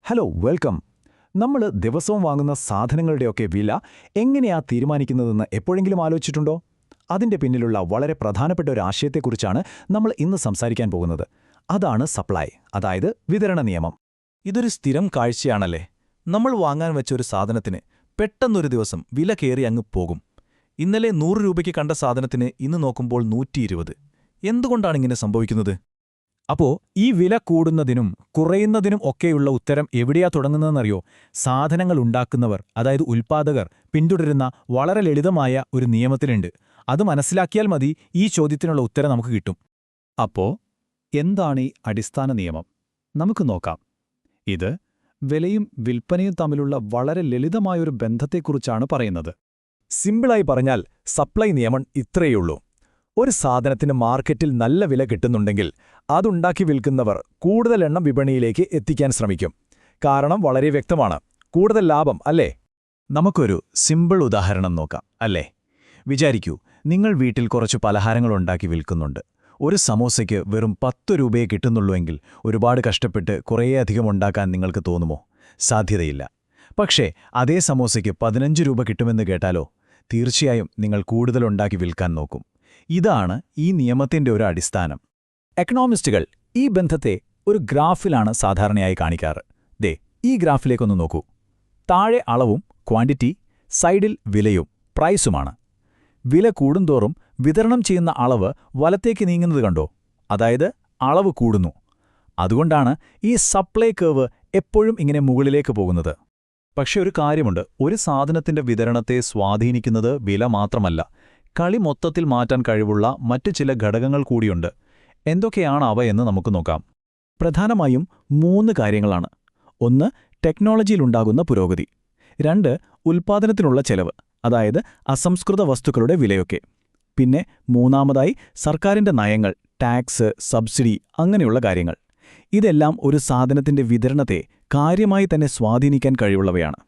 Hello welcome. നമ്മൾ ദിവസവും വാങ്ങുന്ന സാധനങ്ങളുടെയൊക്കെ വില എങ്ങനെയാ തീരുമാനിക്കുന്നതെന്ന് എപ്പോഴെങ്കിലും ആലോചിച്ചിട്ടുണ്ടോ? അതിന്റെ പിന്നിലുള്ള വളരെ പ്രധാനപ്പെട്ട ഒരു ആശയത്തെക്കുറിച്ചാണ് നമ്മൾ ഇന്ന് സംസാരിക്കാൻ പോകുന്നത്. അതാണ് സപ്ലൈ, അതായത് വിതരണ നിയമം. ഇതൊരു സ്ഥിരം കാഴ്ചയാണല്ലേ. നമ്മൾ വാങ്ങാൻ വെച്ച ഒരു സാധനത്തിന് പെട്ടെന്നൊരു ദിവസം വില കയറി അങ്ങ് പോകും. ഇന്നലെ 100 രൂപയ്ക്ക് കണ്ട സാധനത്തിന് ഇന്ന് നോക്കുമ്പോൾ 120. എന്തുകൊണ്ടാണിങ്ങനെ സംഭവിക്കുന്നത്? അപ്പോ ഈ വില കൂടുന്നതിനും കുറയുന്നതിനും ഒക്കെയുള്ള ഉത്തരം എവിടെയാ തുടങ്ങുന്നതെന്നറിയോ? സാധനങ്ങൾ ഉണ്ടാക്കുന്നവർ, അതായത് ഉൽപ്പാദകർ പിന്തുടരുന്ന വളരെ ലളിതമായ ഒരു നിയമത്തിലുണ്ട്. അത് മനസ്സിലാക്കിയാൽ മതി, ഈ ചോദ്യത്തിനുള്ള ഉത്തരം നമുക്ക് കിട്ടും. അപ്പോ എന്താണ് ഈ അടിസ്ഥാന നിയമം? നമുക്ക് നോക്കാം. ഇത് വിലയും വിൽപ്പനയും തമ്മിലുള്ള വളരെ ലളിതമായൊരു ബന്ധത്തെക്കുറിച്ചാണ് പറയുന്നത്. സിമ്പിളായി പറഞ്ഞാൽ സപ്ലൈ നിയമം ഇത്രയുള്ളൂ. ഒരു സാധനത്തിന് മാർക്കറ്റിൽ നല്ല വില കിട്ടുന്നുണ്ടെങ്കിൽ അതുണ്ടാക്കി വിൽക്കുന്നവർ കൂടുതൽ എണ്ണം വിപണിയിലേക്ക് എത്തിക്കാൻ ശ്രമിക്കും. കാരണം വളരെ വ്യക്തമാണ്, കൂടുതൽ ലാഭം, അല്ലേ? നമുക്കൊരു സിമ്പിൾ ഉദാഹരണം നോക്കാം, അല്ലേ? വിചാരിക്കൂ, നിങ്ങൾ വീട്ടിൽ കുറച്ച് പലഹാരങ്ങൾ ഉണ്ടാക്കി വിൽക്കുന്നുണ്ട്. ഒരു സമോസയ്ക്ക് വെറും 10 രൂപയെ കിട്ടുന്നുള്ളൂവെങ്കിൽ ഒരുപാട് കഷ്ടപ്പെട്ട് കുറേയധികം ഉണ്ടാക്കാൻ നിങ്ങൾക്ക് തോന്നുമോ? സാധ്യതയില്ല. പക്ഷേ അതേ സമോസയ്ക്ക് 15 രൂപ കിട്ടുമെന്ന് കേട്ടാലോ? തീർച്ചയായും നിങ്ങൾ കൂടുതലുണ്ടാക്കി വിൽക്കാൻ നോക്കും. ഇതാണ് ഈ നിയമത്തിന്റെ ഒരു അടിസ്ഥാനം. എക്കണോമിസ്റ്റുകൾ ഈ ബന്ധത്തെ ഒരു ഗ്രാഫിലാണ് സാധാരണയായി കാണിക്കാറ്. ദേ, ഈ ഗ്രാഫിലേക്കൊന്ന് നോക്കൂ. താഴെ അളവും ക്വാണ്ടിറ്റി, സൈഡിൽ വിലയും പ്രൈസുമാണ്. വില കൂടുന്തോറും വിതരണം ചെയ്യുന്ന അളവ് വലത്തേക്ക് നീങ്ങുന്നത് കണ്ടോ? അതായത് അളവ് കൂടുന്നു. അതുകൊണ്ടാണ് ഈ സപ്ലൈ കർവ് എപ്പോഴും ഇങ്ങനെ മുകളിലേക്ക് പോകുന്നത്. പക്ഷെ ഒരു കാര്യമുണ്ട്, ഒരു സാധനത്തിന്റെ വിതരണത്തെ സ്വാധീനിക്കുന്നത് വില മാത്രമല്ല, കളി മൊത്തത്തിൽ മാറ്റാൻ കഴിവുള്ള മറ്റു ചില ഘടകങ്ങൾ കൂടിയുണ്ട്. എന്തൊക്കെയാണ് അവ എന്ന് നമുക്ക് നോക്കാം. പ്രധാനമായും 3 കാര്യങ്ങളാണ്. 1. ടെക്നോളജിയിലുണ്ടാകുന്ന പുരോഗതി. 2. ഉൽപ്പാദനത്തിനുള്ള ചെലവ്, അതായത് അസംസ്കൃത വസ്തുക്കളുടെ വിലയൊക്കെ. പിന്നെ 3. സർക്കാരിന്റെ നയങ്ങൾ, ടാക്സ്, സബ്സിഡി, അങ്ങനെയുള്ള കാര്യങ്ങൾ. ഇതെല്ലാം ഒരു സാധനത്തിന്റെ വിതരണത്തെ കാര്യമായി തന്നെ സ്വാധീനിക്കാൻ കഴിവുള്ളവയാണ്.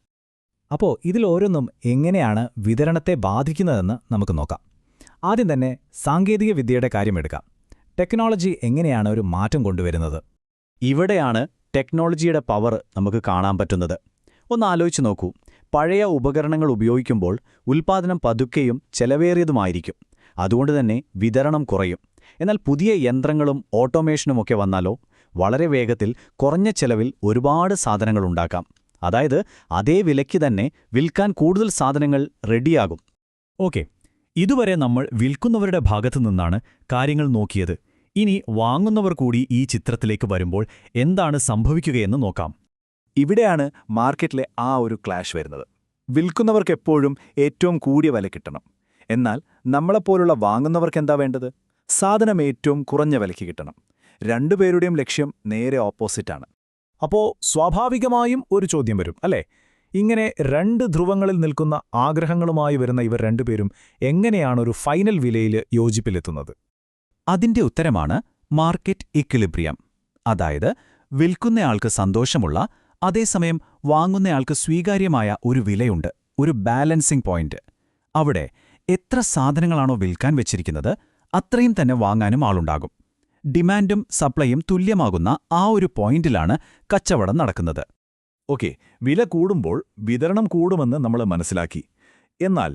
അപ്പോൾ ഇതിലോരോന്നും എങ്ങനെയാണ് വിതരണത്തെ ബാധിക്കുന്നതെന്ന് നമുക്ക് നോക്കാം. ആദ്യം തന്നെ സാങ്കേതിക വിദ്യയുടെ കാര്യമെടുക്കാം. ടെക്നോളജി എങ്ങനെയാണ് ഒരു മാറ്റം കൊണ്ടുവരുന്നത്? ഇവിടെയാണ് ടെക്നോളജിയുടെ പവർ നമുക്ക് കാണാൻ പറ്റുന്നത്. ഒന്ന് ആലോചിച്ച് നോക്കൂ. പഴയ ഉപകരണങ്ങൾ ഉപയോഗിക്കുമ്പോൾ ഉൽപ്പാദനം പതുക്കെയും ചെലവേറിയതുമായിരിക്കും. അതുകൊണ്ടുതന്നെ വിതരണം കുറയും. എന്നാൽ പുതിയ യന്ത്രങ്ങളും ഓട്ടോമേഷനുമൊക്കെ വന്നാലോ, വളരെ വേഗത്തിൽ കുറഞ്ഞ ചെലവിൽ ഒരുപാട് സാധനങ്ങളുണ്ടാക്കാം. അതായത് അതേ വിലയ്ക്ക് തന്നെ വിൽക്കാൻ കൂടുതൽ സാധനങ്ങൾ റെഡിയാകും. ഓക്കെ, ഇതുവരെ നമ്മൾ വിൽക്കുന്നവരുടെ ഭാഗത്തു നിന്നാണ് കാര്യങ്ങൾ നോക്കിയത്. ഇനി വാങ്ങുന്നവർ കൂടി ഈ ചിത്രത്തിലേക്ക് വരുമ്പോൾ എന്താണ് സംഭവിക്കുകയെന്ന് നോക്കാം. ഇവിടെയാണ് മാർക്കറ്റിലെ ആ ഒരു ക്ലാഷ് വരുന്നത്. വിൽക്കുന്നവർക്കെപ്പോഴും ഏറ്റവും കൂടിയ വില കിട്ടണം. എന്നാൽ നമ്മളെപ്പോലുള്ള വാങ്ങുന്നവർക്കെന്താ വേണ്ടത്? സാധനം ഏറ്റവും കുറഞ്ഞ വിലയ്ക്ക് കിട്ടണം. രണ്ടുപേരുടെയും ലക്ഷ്യം നേരെ ഓപ്പോസിറ്റാണ്. അപ്പോൾ സ്വാഭാവികമായും ഒരു ചോദ്യം വരും, അല്ലേ? ഇങ്ങനെ 2 ധ്രുവങ്ങളിൽ നിൽക്കുന്ന ആഗ്രഹങ്ങളുമായി വരുന്ന ഇവർ രണ്ടുപേരും എങ്ങനെയാണൊരു ഫൈനൽ വിലയിൽ യോജിപ്പിലെത്തുന്നത്? അതിന്റെ ഉത്തരമാണ് മാർക്കറ്റ് ഇക്വിലിബ്രിയം. അതായത് വിൽക്കുന്നയാൾക്ക് സന്തോഷമുള്ള, അതേസമയം വാങ്ങുന്നയാൾക്ക് സ്വീകാര്യമായ ഒരു വിലയുണ്ട്, ഒരു ബാലൻസിംഗ് പോയിന്റ്. അവിടെ എത്ര സാധനങ്ങളാണോ വിൽക്കാൻ വെച്ചിരിക്കുന്നത് അത്രയും തന്നെ വാങ്ങാനും ആളുണ്ടാകും. ഡിമാൻഡും സപ്ലൈയും തുല്യമാകുന്ന ആ ഒരു പോയിന്റിലാണ് കച്ചവടം നടക്കുന്നത്. ഓക്കെ, വില കൂടുമ്പോൾ വിതരണം കൂടുമെന്ന് നമ്മൾ മനസ്സിലാക്കി. എന്നാൽ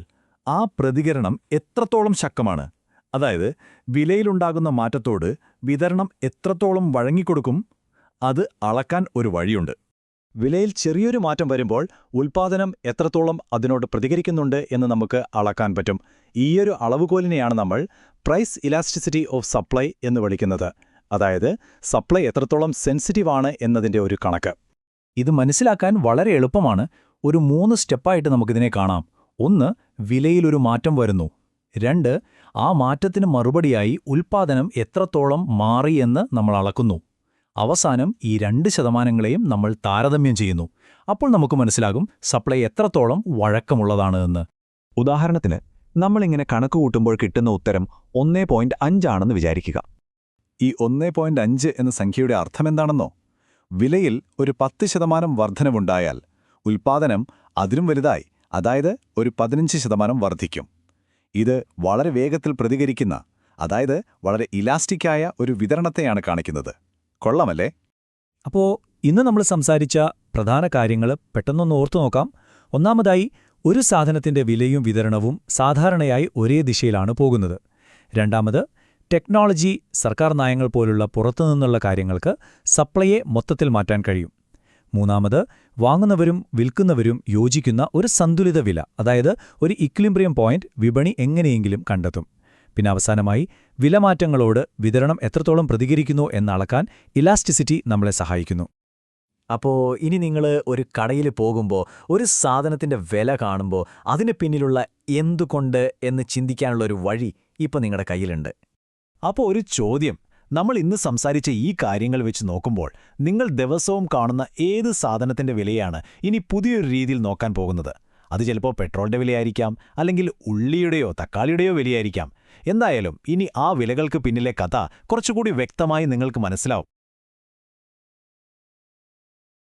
ആ പ്രതികരണം എത്രത്തോളം ശക്തമാണ്? അതായത് വിലയിലുണ്ടാകുന്ന മാറ്റത്തോട് വിതരണം എത്രത്തോളം വഴങ്ങിക്കൊടുക്കും? അത് അളക്കാൻ ഒരു വഴിയുണ്ട്. വിലയിൽ ചെറിയൊരു മാറ്റം വരുമ്പോൾ ഉൽപ്പാദനം എത്രത്തോളം അതിനോട് പ്രതികരിക്കുന്നുണ്ട് എന്ന് നമുക്ക് അളക്കാൻ പറ്റും. ഈയൊരു അളവുകോലിനെയാണ് നമ്മൾ പ്രൈസ് ഇലാസ്റ്റിസിറ്റി ഓഫ് സപ്ലൈ എന്ന് വിളിക്കുന്നത്. അതായത് സപ്ലൈ എത്രത്തോളം സെൻസിറ്റീവാണ് എന്നതിൻ്റെ ഒരു കണക്ക്. ഇത് മനസ്സിലാക്കാൻ വളരെ എളുപ്പമാണ്. ഒരു 3 സ്റ്റെപ്പായിട്ട് നമുക്കിതിനെ കാണാം. 1. വിലയിലൊരു മാറ്റം വരുന്നു. 2. ആ മാറ്റത്തിന് മറുപടിയായി ഉൽപ്പാദനം എത്രത്തോളം മാറി എന്ന് നമ്മൾ അളക്കുന്നു. അവസാനം ഈ 2% നമ്മൾ താരതമ്യം ചെയ്യുന്നു. അപ്പോൾ നമുക്ക് മനസ്സിലാകും സപ്ലൈ എത്രത്തോളം വഴക്കമുള്ളതാണ് എന്ന്. ഉദാഹരണത്തിന് നമ്മളിങ്ങനെ കണക്ക് കൂട്ടുമ്പോൾ കിട്ടുന്ന ഉത്തരം 1.5 ആണെന്ന് വിചാരിക്കുക. ഈ 1.5 എന്ന സംഖ്യയുടെ അർത്ഥമെന്താണെന്നോ? വിലയിൽ ഒരു 10% വർധനവുണ്ടായാൽ ഉൽപ്പാദനം അതിലും വലുതായി, അതായത് ഒരു 15% വർദ്ധിക്കും. ഇത് വളരെ വേഗത്തിൽ പ്രതികരിക്കുന്ന, അതായത് വളരെ ഇലാസ്റ്റിക്കായ ഒരു വിതരണത്തെയാണ് കാണിക്കുന്നത്. കൊള്ളാമല്ലേ? അപ്പോൾ ഇന്ന് നമ്മൾ സംസാരിച്ച പ്രധാന കാര്യങ്ങൾ പെട്ടെന്നൊന്ന് ഓർത്തു നോക്കാം. ഒന്നാമതായി, ഒരു സാധനത്തിന്റെ വിലയും വിതരണവും സാധാരണയായി ഒരേ ദിശയിലാണ് പോകുന്നത്. രണ്ടാമത്, ടെക്നോളജി, സർക്കാർ നയങ്ങൾ പോലുള്ള പുറത്തുനിന്നുള്ള കാര്യങ്ങൾക്ക് സപ്ലൈയെ മൊത്തത്തിൽ മാറ്റാൻ കഴിയും. മൂന്നാമത്, വാങ്ങുന്നവരും വിൽക്കുന്നവരും യോജിക്കുന്ന ഒരു സന്തുലിത വില, അതായത് ഒരു ഇക്വിലിബ്രിയം പോയിന്റ് വിപണി എങ്ങനെയെങ്കിലും കണ്ടെത്തും. പിന്നെ അവസാനമായി, വിലമാറ്റങ്ങളോട് വിതരണം എത്രത്തോളം പ്രതികരിക്കുന്നു എന്നളക്കാൻ ഇലാസ്റ്റിസിറ്റി നമ്മളെ സഹായിക്കുന്നു. അപ്പോൾ ഇനി നിങ്ങൾ ഒരു കടയിൽ പോകുമ്പോൾ ഒരു സാധനത്തിന്റെ വില കാണുമ്പോൾ അതിന് പിന്നിലുള്ള എന്തുകൊണ്ട് എന്ന് ചിന്തിക്കാനുള്ള ഒരു വഴി ഇപ്പോൾ നിങ്ങളുടെ കയ്യിലുണ്ട്. അപ്പോൾ ഒരു ചോദ്യം, നമ്മൾ ഇന്ന് സംസാരിച്ച ഈ കാര്യങ്ങൾ വെച്ച് നോക്കുമ്പോൾ നിങ്ങൾ ദിവസവും കാണുന്ന ഏത് സാധനത്തിന്റെ വിലയാണ് ഇനി പുതിയൊരു രീതിയിൽ നോക്കാൻ പോകുന്നത്? അത് ചിലപ്പോൾ പെട്രോളിന്റെ വിലയായിരിക്കാം, അല്ലെങ്കിൽ ഉള്ളിയുടെയോ തക്കാളിയുടെയോ വിലയായിരിക്കാം. എന്തായാലും ഇനി ആ വിലകൾക്ക് പിന്നിലെ കഥ കുറച്ചുകൂടി വ്യക്തമായി നിങ്ങൾക്ക് മനസ്സിലാവും.